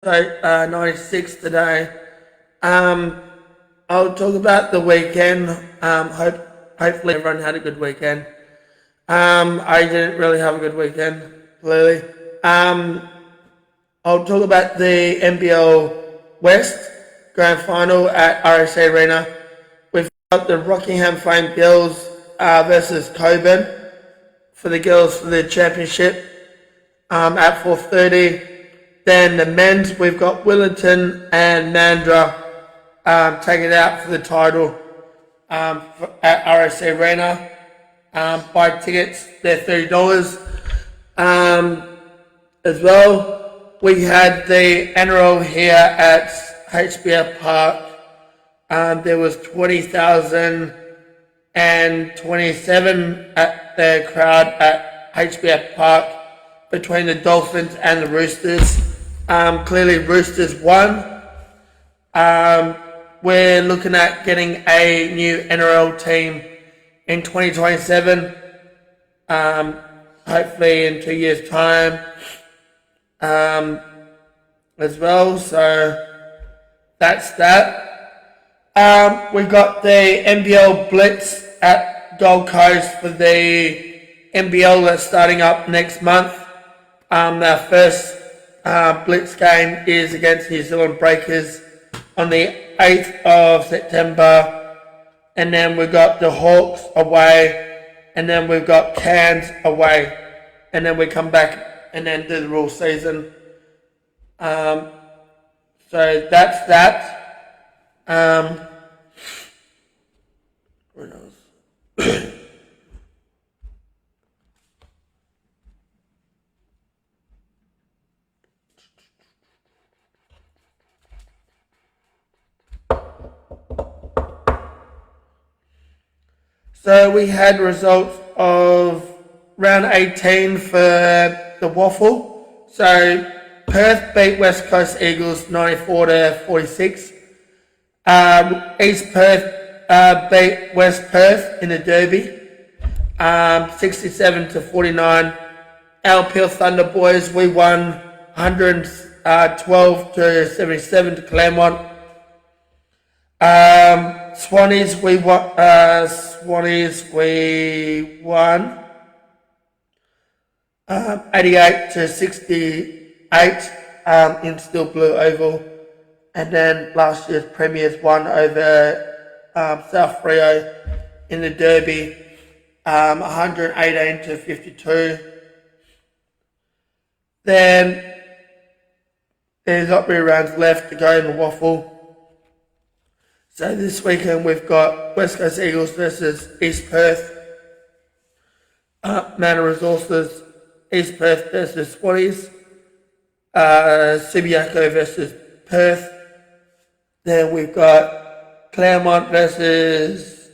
episode 96 today. Um, I'll talk about the weekend. Hopefully everyone had a good weekend. I didn't really have a good weekend, clearly. Um, I'll talk about the NBL West Grand Final at RSA Arena. We've got the Rockingham Flame Girls versus Coburn for the girls for the championship at 4:30. Then the men's, we've got Wellington and Mandurah taking it out for the title at RSA Arena. Buy tickets, they're $30. As well, we had the NRL here at HBF Park. There was 20,027 at the crowd at HBF Park between the Dolphins and the Roosters. Clearly Roosters won. We're looking at getting a new NRL team in 2027, hopefully in 2 years' time as well. So that's that. We got the NBL Blitz at Gold Coast for the NBL that's starting up next month. Our first Blitz game is against New Zealand Breakers on the 8th of September, and then we've got the Hawks away, and then we've got Cairns away, and then we come back and then do the rule season. So that's that. What else? So we had results of round 18 for the Waffle. So Perth beat West Coast Eagles 94-46. East Perth beat West Perth in the Derby 67-49. Our Peel Thunder boys, we won 112-77 to Claremont. Swannies, we won 88-68 in Steel Blue Oval, and then last year's premiers won over South Freo in the Derby 118-52. Then there's not many rounds left to go in the Waffle. So this weekend we've got West Coast Eagles versus East Perth, Manor Resources, East Perth versus Swannies, Subiaco versus Perth. Then we've got Claremont versus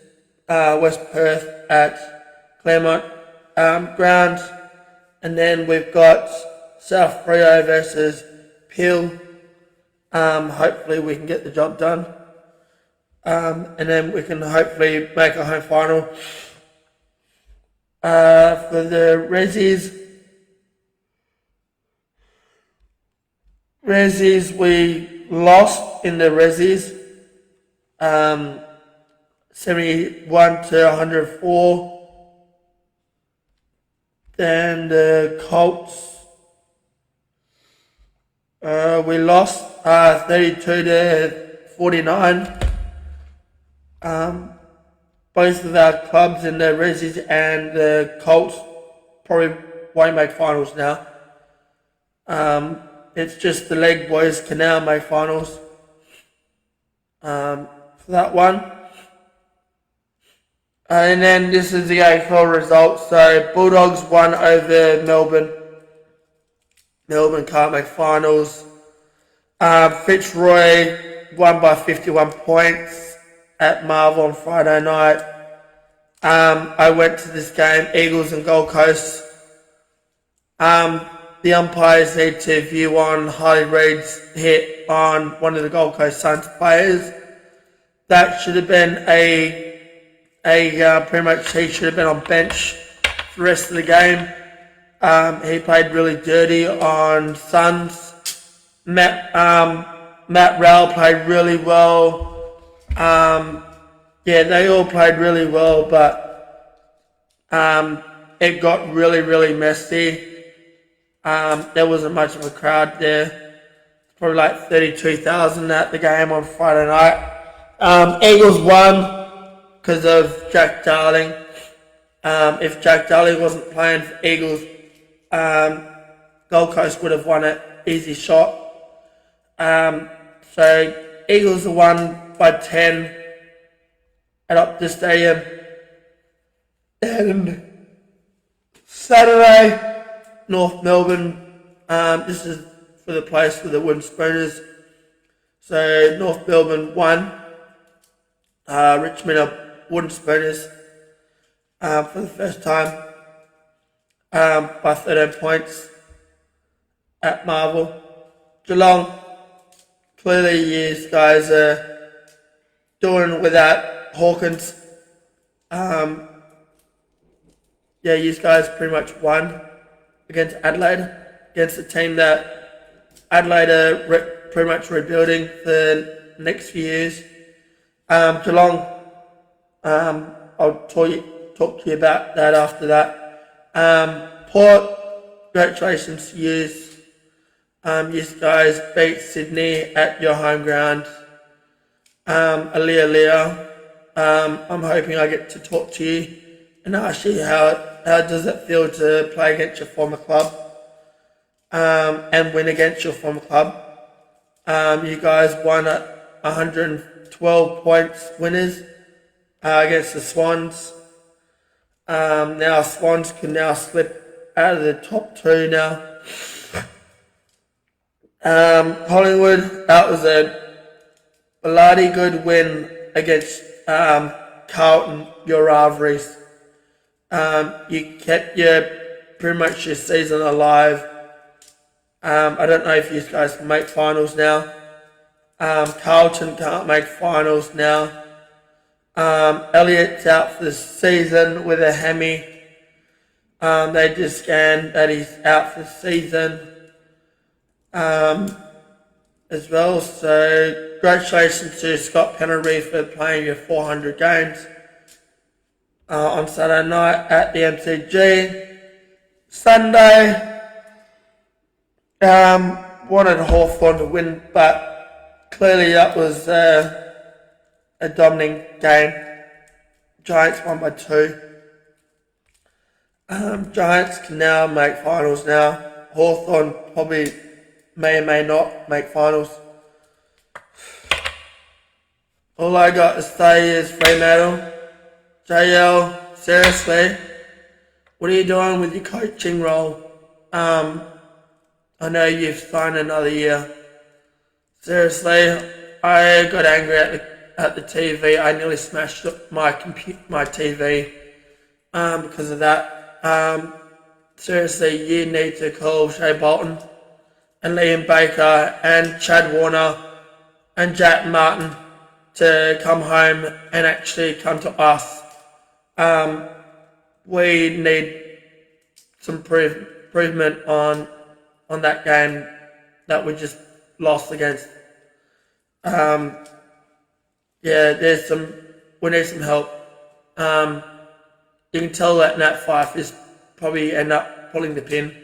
West Perth at Claremont ground, and then we've got South Freo versus Peel. Hopefully we can get the job done. And then we can hopefully make a home final. For the Rezzies, we lost in the Rezzies 71-104. Then the Colts, we lost 32-49. Both of our clubs in the Rezzies and the Colts probably won't make finals now. It's just the leg boys can now make finals for that one. And then this is the AFL results. So Bulldogs won over Melbourne. Melbourne can't make finals. Fitzroy won by 51 points at Marvel on Friday night. I went to this game, Eagles and Gold Coast. The umpires need to view on Harley Reid's hit on one of the Gold Coast Suns players. That should have been pretty much he should have been on bench for the rest of the game. He played really dirty on Suns Matt Rowell played really well. Yeah, they all played really well, but it got really messy. There wasn't much of a crowd there. Probably like 32,000 at the game on Friday night. Eagles won because of Jack Darling. If Jack Darling wasn't playing for Eagles, Gold Coast would have won it. Easy shot. So Eagles won by 10 at Optus Stadium. And Saturday, North Melbourne. This is for the place for the Wooden Spooners. So North Melbourne won. Richmond are Wooden Spooners for the first time by 13 points at Marvel. Geelong, clearly you guys are doing without Hawkins. Yeah, you guys pretty much won against Adelaide, against a team that Adelaide are pretty much rebuilding for the next few years. Geelong, I'll talk to you about that after that. Port, congratulations to you. You guys beat Sydney at your home ground. Leah, I'm hoping I get to talk to you and ask you how does it feel to play against your former club and win against your former club. You guys won at 112 points winners against the Swans. Now Swans can now slip out of the top two now. Collingwood, that was a bloody good win against Carlton, your rivalries. You kept pretty much your season alive. I don't know if you guys can make finals now. Carlton can't make finals now. Elliott's out for the season with a hammy. They just scanned that he's out for the season. As well, so congratulations to Scott Pennery for playing your 400 games on Saturday night at the MCG. Sunday, wanted Hawthorn to win, but clearly that was a dominating game. Giants won by 2. Giants can now make finals now. Hawthorn probably may or may not make finals. All I got to say is Fremantle, JL, seriously, what are you doing with your coaching role? I know you've signed another year. Seriously, I got angry at the TV. I nearly smashed my TV because of that. Seriously, you need to call Shea Bolton and Liam Baker and Chad Warner and Jack Martin to come home and actually come to us. We need some improvement on that game that we just lost against. Yeah, we need some help. You can tell that Nat Fyfe is probably end up pulling the pin.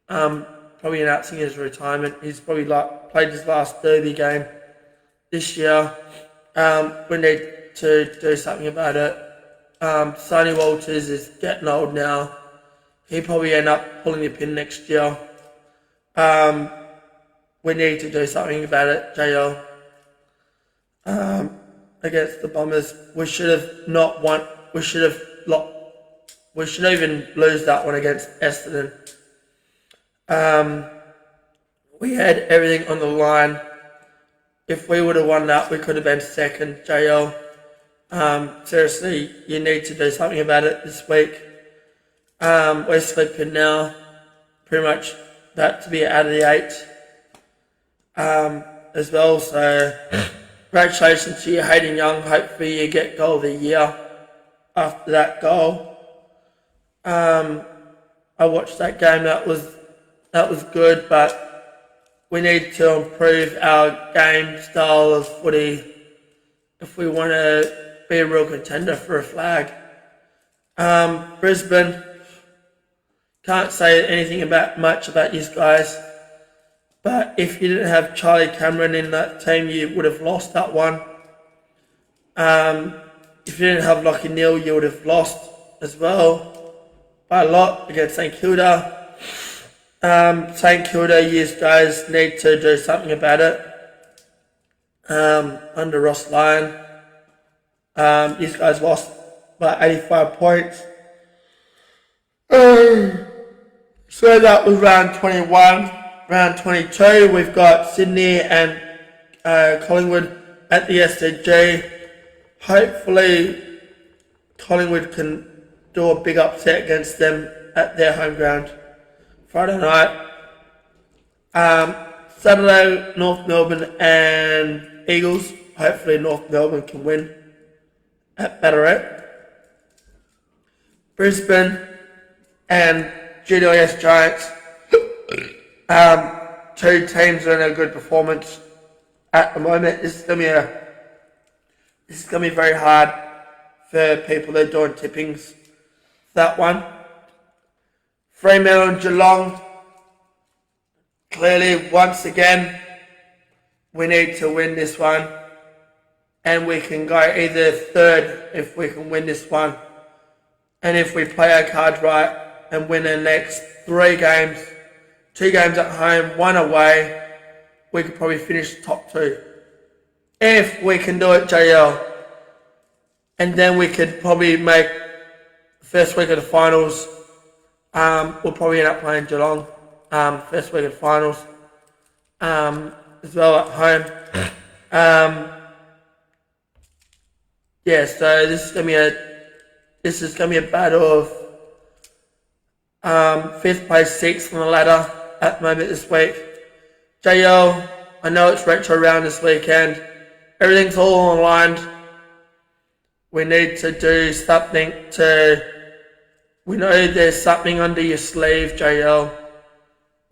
Probably announcing his retirement. He's probably played his last derby game this year. We need to do something about it. Sonny Walters is getting old now. He probably end up pulling the pin next year. We need to do something about it, JL. Against the Bombers, we should have not won. We should even lose that one against Essendon. We had everything on the line. If we would have won that, we could have been second, JL. Seriously, you need to do something about it this week. We're sleeping now, pretty much about to be out of the 8 as well. So, congratulations to you, Hayden Young. Hopefully, you get goal of the year after that goal. I watched that game. That was good, but we need to improve our game style of footy if we want to be a real contender for a flag. Brisbane, can't say anything much about these guys, but if you didn't have Charlie Cameron in that team, you would have lost that one. If you didn't have Lachie Neale, you would have lost as well by a lot against St Kilda. St Kilda, you guys need to do something about it. Under Ross Lyon, these guys lost by 85 points. So that was round 21. Round 22, we've got Sydney and Collingwood at the SCG. Hopefully, Collingwood can do a big upset against them at their home ground Friday night. Saturday, North Melbourne and Eagles. Hopefully, North Melbourne can win at Ballarat. Brisbane and GWS Giants. Two teams are in a good performance at the moment. This is gonna be very hard for people that are doing tippings. That one. Fremantle and Geelong. Clearly, once again, we need to win this one, and we can go either third if we can win this one, and if we play our cards right and win the next 3 games. 2 games at home, 1 away, we could probably finish top 2. If we can do it, JL. And then we could probably make the first week of the finals. We'll probably end up playing Geelong first week of the finals as well at home. So this is gonna be a battle of 5th place, 6th on the ladder at the moment this week. JL, I know it's retro round this weekend. Everything's all aligned. We need to do something we know there's something under your sleeve, JL.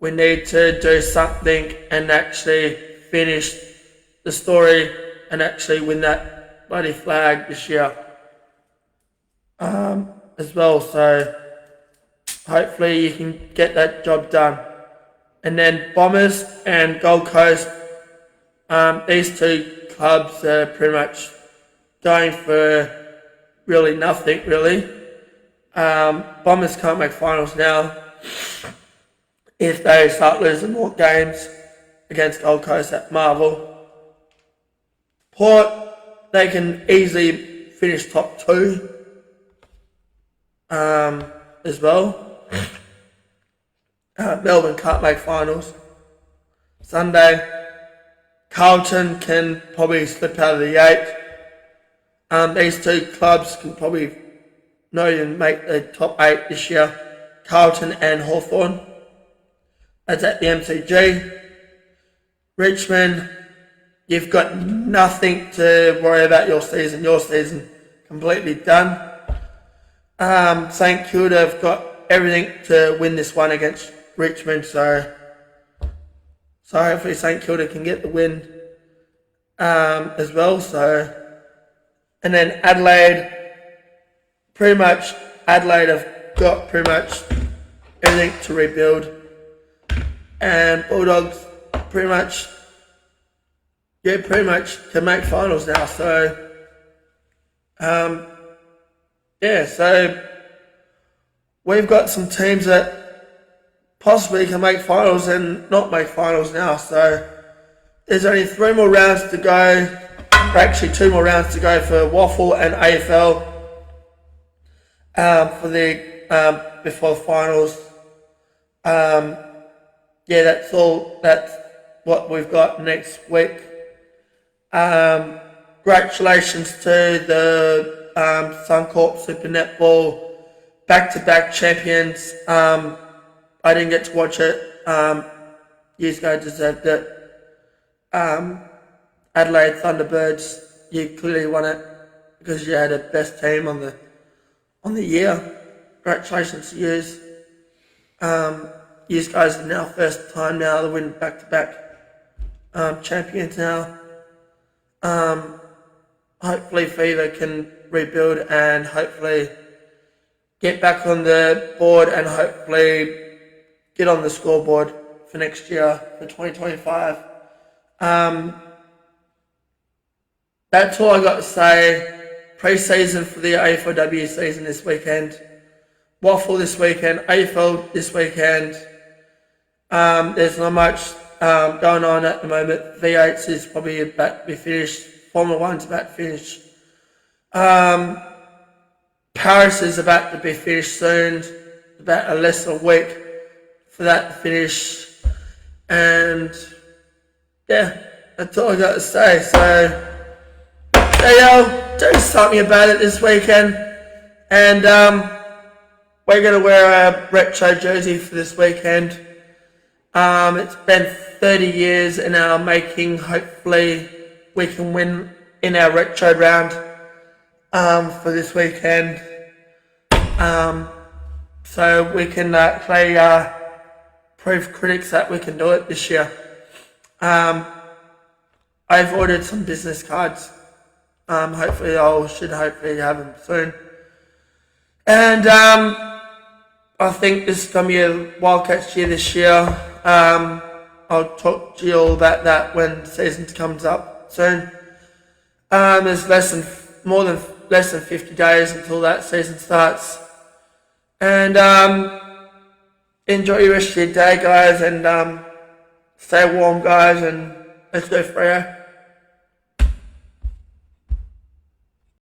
We need to do something and actually finish the story and actually win that bloody flag this year as well. So hopefully you can get that job done. And then Bombers and Gold Coast, these 2 clubs are pretty much going for really nothing, really. Bombers can't make finals now if they start losing more games against Gold Coast at Marvel. Port, they can easily finish top 2 as well. Melbourne can't make finals. Sunday, Carlton can probably slip out of the 8. These 2 clubs can probably not even make the top 8 this year. Carlton and Hawthorn. That's at the MCG. Richmond, you've got nothing to worry about your season. Your season completely done. St Kilda have got everything to win this one against Richmond, so hopefully St Kilda can get the win as well. And then Adelaide have got pretty much everything to rebuild, and Bulldogs pretty much can make finals now. So so we've got some teams that possibly can make finals and not make finals now. So there's only 3 more rounds to go, or actually 2 more rounds to go for Waffle and AFL for the before the finals. That's all. That's what we've got next week. Congratulations to the Suncorp Super Netball back-to-back champions. I didn't get to watch it. You guys deserved it. Adelaide Thunderbirds, you clearly won it because you had the best team on the year. Congratulations to you. You guys are now first time now to win back-to-back champions now. Hopefully Fever can rebuild and hopefully get back on the board and hopefully get on the scoreboard for next year, for 2025. That's all I got to say. Pre-season for the A4W season this weekend. Waffle this weekend. AFL this weekend. There's not much going on at the moment. V8s is probably about to be finished. Formula 1's about to finish. Paris is about to be finished soon. About a less than a week for that to finish. And yeah, that's all I got to say. So do something about it this weekend. And we're going to wear a retro jersey for this weekend. It's been 30 years in our making. Hopefully we can win in our retro round for this weekend. So we can actually prove critics that we can do it this year. I've ordered some business cards. Hopefully should hopefully have them soon. And I think this is going to be a Wildcats year this year. I'll talk to you all about that when the season comes up soon. There's less than 50 days until that season starts. And enjoy your rest of your day, guys, and stay warm, guys, and let's go Freo.